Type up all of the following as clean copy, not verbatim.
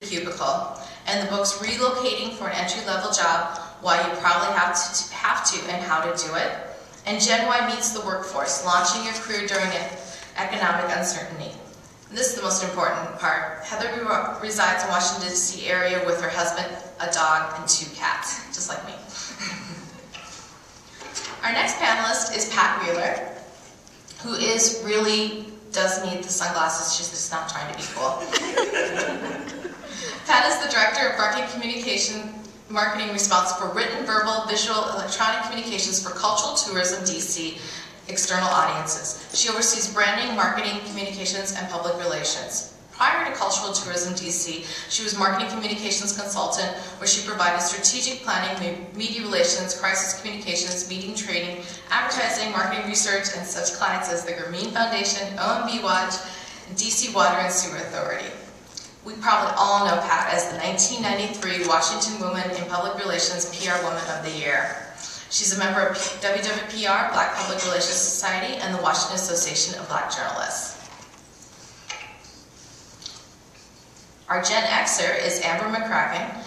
cubicle, and the book's Relocating for an Entry-Level Job, Why You Probably Have to and How to Do It, and Gen Y Meets the Workforce, Launching Your Career During Economic Uncertainty. This is the most important part. Heather resides in Washington, D.C. area with her husband, a dog, and 2 cats, just like me. Our next panelist is Pat Wheeler, who does need the sunglasses. She's just not trying to be cool. Pat is the Director of Marketing responsible for written, verbal, visual, electronic communications for Cultural Tourism DC external audiences. She oversees branding, marketing, communications, and public relations. Prior to Cultural Tourism DC, she was marketing communications consultant, where she provided strategic planning, media relations, crisis communications, meeting training, advertising, marketing research, and such clients as the Grameen Foundation, OMB Watch, DC Water and Sewer Authority. We probably all know Pat as the 1993 Washington Woman in Public Relations PR Woman of the Year. She's a member of WWPR, Black Public Relations Society, and the Washington Association of Black Journalists. Our Gen Xer is Amber McCracken,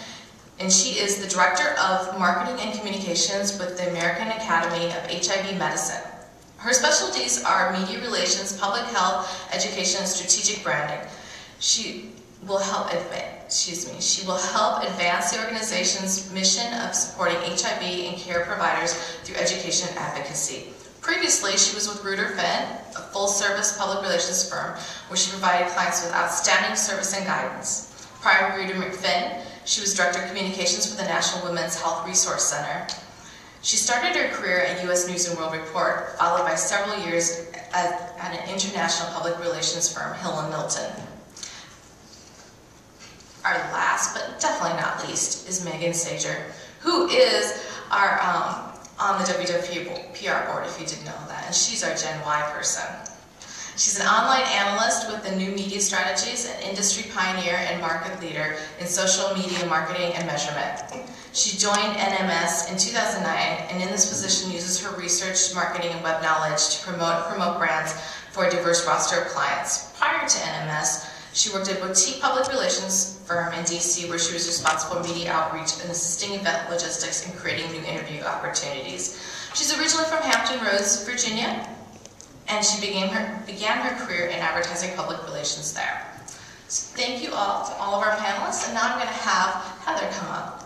and she is the Director of Marketing and Communications with the American Academy of HIV Medicine. Her specialties are media relations, public health, education, and strategic branding. She will help advance the organization's mission of supporting HIV and care providers through education and advocacy. Previously, she was with Reuter Fenn, a full-service public relations firm, where she provided clients with outstanding service and guidance. Prior to Reuter Fenn, she was Director of Communications for the National Women's Health Resource Center. She started her career at U.S. News & World Report, followed by several years at an international public relations firm, Hill & Milton. Our last, but definitely not least, is Megan Sager, who is our on the WWPR board, if you didn't know that, and she's our Gen Y person. She's an online analyst with the new media strategies, an industry pioneer and market leader in social media marketing and measurement. She joined NMS in 2009, and in this position uses her research, marketing, and web knowledge to promote brands for a diverse roster of clients. Prior to NMS, she worked at a boutique public relations firm in DC, where she was responsible for media outreach and assisting event logistics and creating new interview opportunities. She's originally from Hampton Roads, Virginia, and she began her career in advertising public relations there. So thank you all to all of our panelists, and now I'm going to have Heather come up.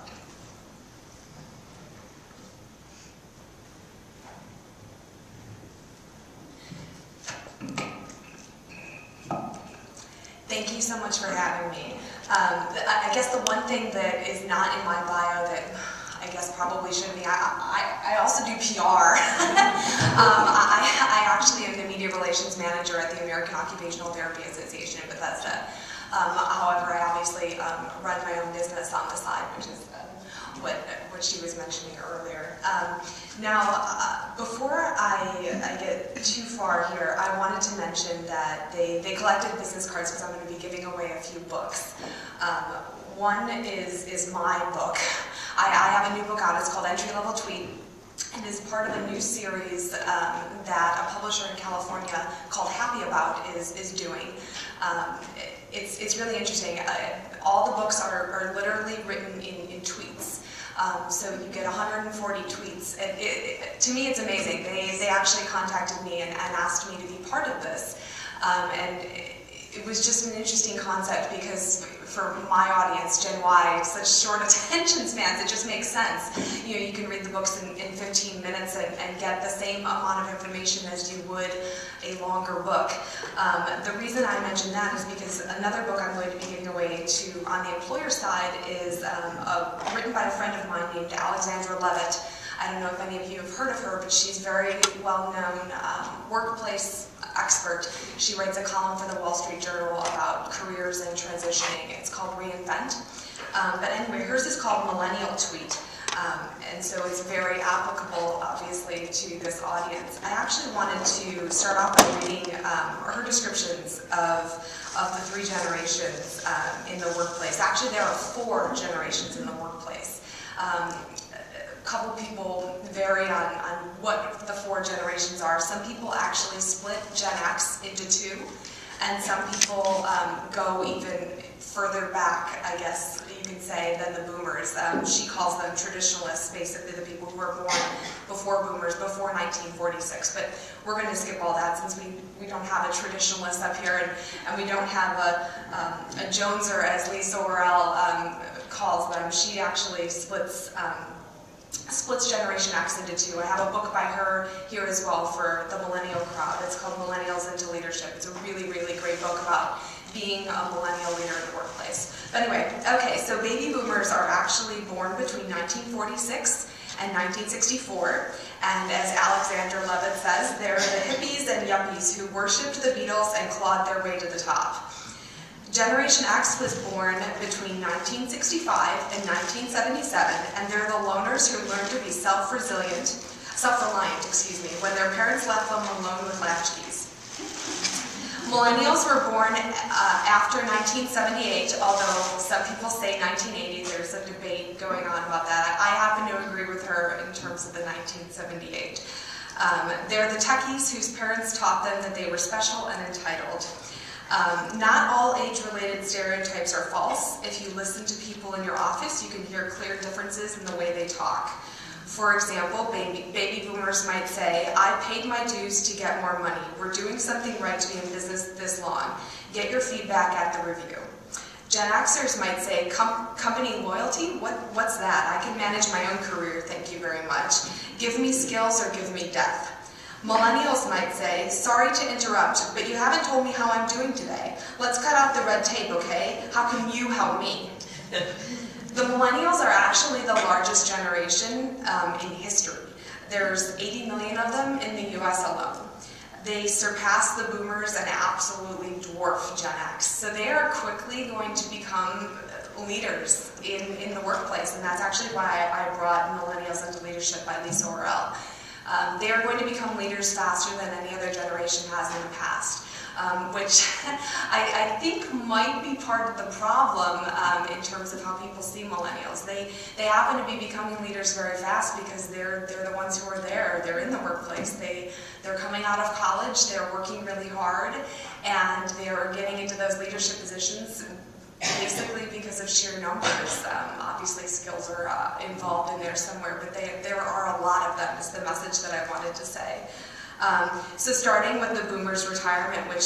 Thank you so much for having me. I guess the one thing that is not in my bio that I guess probably shouldn't be, I also do PR. I actually am the media relations manager at the American Occupational Therapy Association in Bethesda. However, I obviously run my own business on the side, which is what she was mentioning earlier. Now, before I get too far here, I wanted to mention that they collected business cards because I'm going to be giving away a few books. One is my book. I have a new book out. It's called Entry Level Tweet. It is part of a new series that a publisher in California called Happy About is doing. It's really interesting. All the books are literally written in tweets. So you get 140 tweets. To me, it's amazing. They actually contacted me and asked me to be part of this. And it was just an interesting concept because for my audience, Gen Y, such short attention spans, it just makes sense. You know, you can read the books in 15 minutes and get the same amount of information as you would a longer book. The reason I mention that is because another book I'm going to be giving away to on the employer side is written by a friend of mine named Alexandra Levitt. I don't know if any of you have heard of her, but she's very well-known workplace expert. She writes a column for the Wall Street Journal about careers and transitioning. It's called Reinvent. But anyway, hers is called Millennial Tweet. And so it's very applicable, obviously, to this audience. I actually wanted to start off by reading her descriptions of the 3 generations in the workplace. Actually, there are 4 generations in the workplace. A couple people vary on what the 4 generations are. Some people actually split Gen X into 2. And some people go even further back, I guess you could say, than the boomers. She calls them traditionalists, basically the people who were born before boomers, before 1946. But we're going to skip all that since we don't have a traditionalist up here, and we don't have a Joneser, as Lisa Worrell calls them. She actually splits Generation X into two. I have a book by her here as well for the millennial crowd. It's called Millennials into Leadership. It's a really, really great book about being a millennial leader in the workplace. But anyway, okay, so baby boomers are actually born between 1946 and 1964. And as Alexander Levitt says, they're the hippies and yuppies who worshipped the Beatles and clawed their way to the top. Generation X was born between 1965 and 1977, and they're the loners who learned to be self-reliant, when their parents left them alone with latchkeys. Millennials were born after 1978, although some people say 1980. There's a debate going on about that. I happen to agree with her in terms of the 1978. They're the techies whose parents taught them that they were special and entitled. Not all age-related stereotypes are false. If you listen to people in your office, you can hear clear differences in the way they talk. For example, baby boomers might say, I paid my dues to get more money. We're doing something right to be in business this long. Get your feedback at the review. Gen Xers might say, company loyalty? What's that? I can manage my own career, thank you very much. Give me skills or give me death. Millennials might say, sorry to interrupt, but you haven't told me how I'm doing today. Let's cut out the red tape, okay? How can you help me? The millennials are actually the largest generation in history. There's 80 million of them in the US alone. They surpass the boomers and absolutely dwarf Gen X. So they are quickly going to become leaders in the workplace, and that's actually why I brought Millennials into Leadership by Lisa Worrell. They are going to become leaders faster than any other generation has in the past, which I think might be part of the problem in terms of how people see millennials. They happen to be becoming leaders very fast because they're the ones who are there. They're in the workplace. They're coming out of college. They're working really hard, and they're getting into those leadership positions basically because of sheer numbers. Obviously skills are involved in there somewhere, but there are a lot of them is the message that I wanted to say. So starting with the boomers' retirement, which